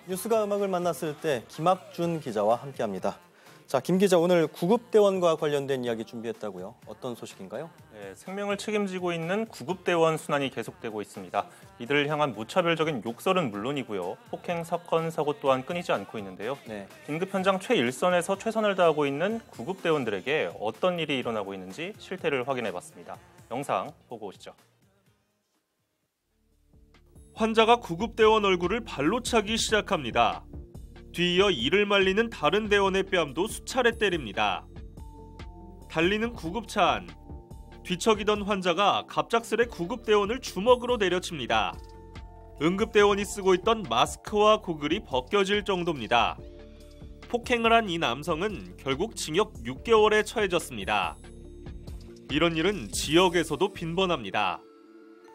뉴스가 음악을 만났을 때 김학준 기자와 함께합니다. 자, 김 기자, 오늘 구급대원과 관련된 이야기 준비했다고요? 어떤 소식인가요? 네, 생명을 책임지고 있는 구급대원 순환이 계속되고 있습니다. 이들을 향한 무차별적인 욕설은 물론이고요. 폭행 사건, 사고 또한 끊이지 않고 있는데요. 네. 긴급 현장 최일선에서 최선을 다하고 있는 구급대원들에게 어떤 일이 일어나고 있는지 실태를 확인해봤습니다. 영상 보고 오시죠. 환자가 구급대원 얼굴을 발로 차기 시작합니다. 뒤이어 이를 말리는 다른 대원의 뺨도 수차례 때립니다. 달리는 구급차 안. 뒤척이던 환자가 갑작스레 구급대원을 주먹으로 내려칩니다. 응급대원이 쓰고 있던 마스크와 고글이 벗겨질 정도입니다. 폭행을 한 이 남성은 결국 징역 6개월에 처해졌습니다. 이런 일은 지역에서도 빈번합니다.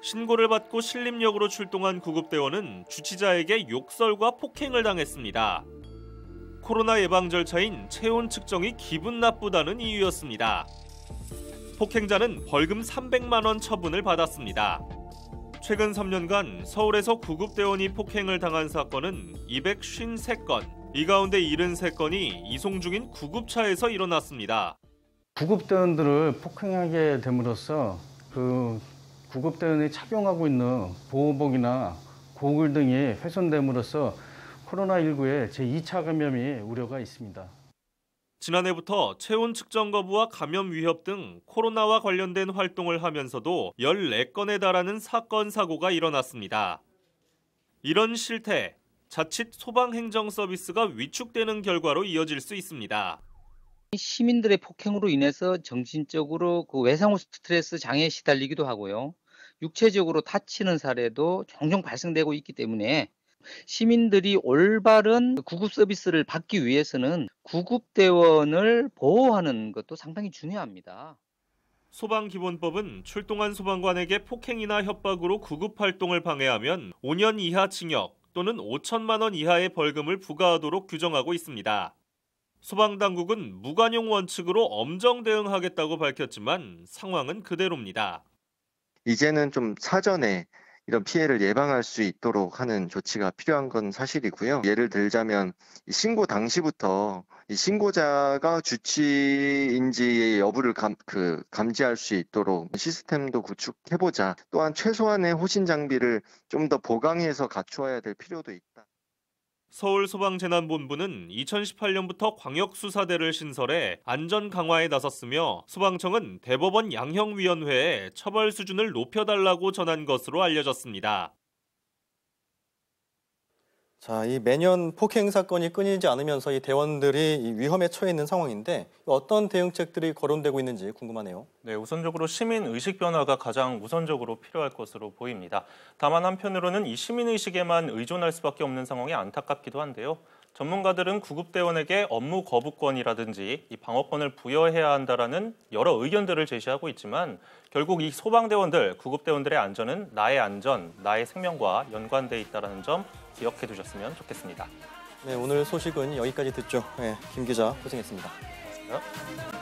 신고를 받고 신림역으로 출동한 구급대원은 주치자에게 욕설과 폭행을 당했습니다. 코로나 예방 절차인 체온 측정이 기분 나쁘다는 이유였습니다. 폭행자는 벌금 300만 원 처분을 받았습니다. 최근 3년간 서울에서 구급대원이 폭행을 당한 사건은 253건, 이 가운데 73건이 이송 중인 구급차에서 일어났습니다. 구급대원들을 폭행하게 됨으로써 구급대원이 착용하고 있는 보호복이나 고글 등이 훼손됨으로써 코로나19의 제2차 감염이 우려가 있습니다. 지난해부터 체온 측정 거부와 감염 위협 등 코로나와 관련된 활동을 하면서도 14건에 달하는 사건, 사고가 일어났습니다. 이런 실태, 자칫 소방행정 서비스가 위축되는 결과로 이어질 수 있습니다. 시민들의 폭행으로 인해서 정신적으로 외상후 스트레스 장애에 시달리기도 하고요. 육체적으로 다치는 사례도 종종 발생되고 있기 때문에 시민들이 올바른 구급 서비스를 받기 위해서는 구급대원을 보호하는 것도 상당히 중요합니다. 소방기본법은 출동한 소방관에게 폭행이나 협박으로 구급활동을 방해하면 5년 이하 징역 또는 5천만 원 이하의 벌금을 부과하도록 규정하고 있습니다. 소방당국은 무관용 원칙으로 엄정 대응하겠다고 밝혔지만 상황은 그대로입니다. 이제는 좀 사전에 이런 피해를 예방할 수 있도록 하는 조치가 필요한 건 사실이고요. 예를 들자면 신고 당시부터 이 신고자가 주치인지의 여부를 감지할 수 있도록 시스템도 구축해보자. 또한 최소한의 호신 장비를 좀 더 보강해서 갖추어야 될 필요도 있다. 서울소방재난본부는 2018년부터 광역수사대를 신설해 안전 강화에 나섰으며 소방청은 대법원 양형위원회에 처벌 수준을 높여달라고 전한 것으로 알려졌습니다. 자, 이 매년 폭행 사건이 끊이지 않으면서 이 대원들이 이 위험에 처해 있는 상황인데 어떤 대응책들이 거론되고 있는지 궁금하네요. 네, 우선적으로 시민 의식 변화가 가장 우선적으로 필요할 것으로 보입니다. 다만 한편으로는 이 시민 의식에만 의존할 수밖에 없는 상황이 안타깝기도 한데요. 전문가들은 구급대원에게 업무 거부권이라든지 이 방어권을 부여해야 한다라는 여러 의견들을 제시하고 있지만 결국 이 소방대원들, 구급대원들의 안전은 나의 안전, 나의 생명과 연관돼 있다는 점 기억해 두셨으면 좋겠습니다. 네, 오늘 소식은 여기까지 듣죠. 네, 김 기자 고생했습니다. 고맙습니다.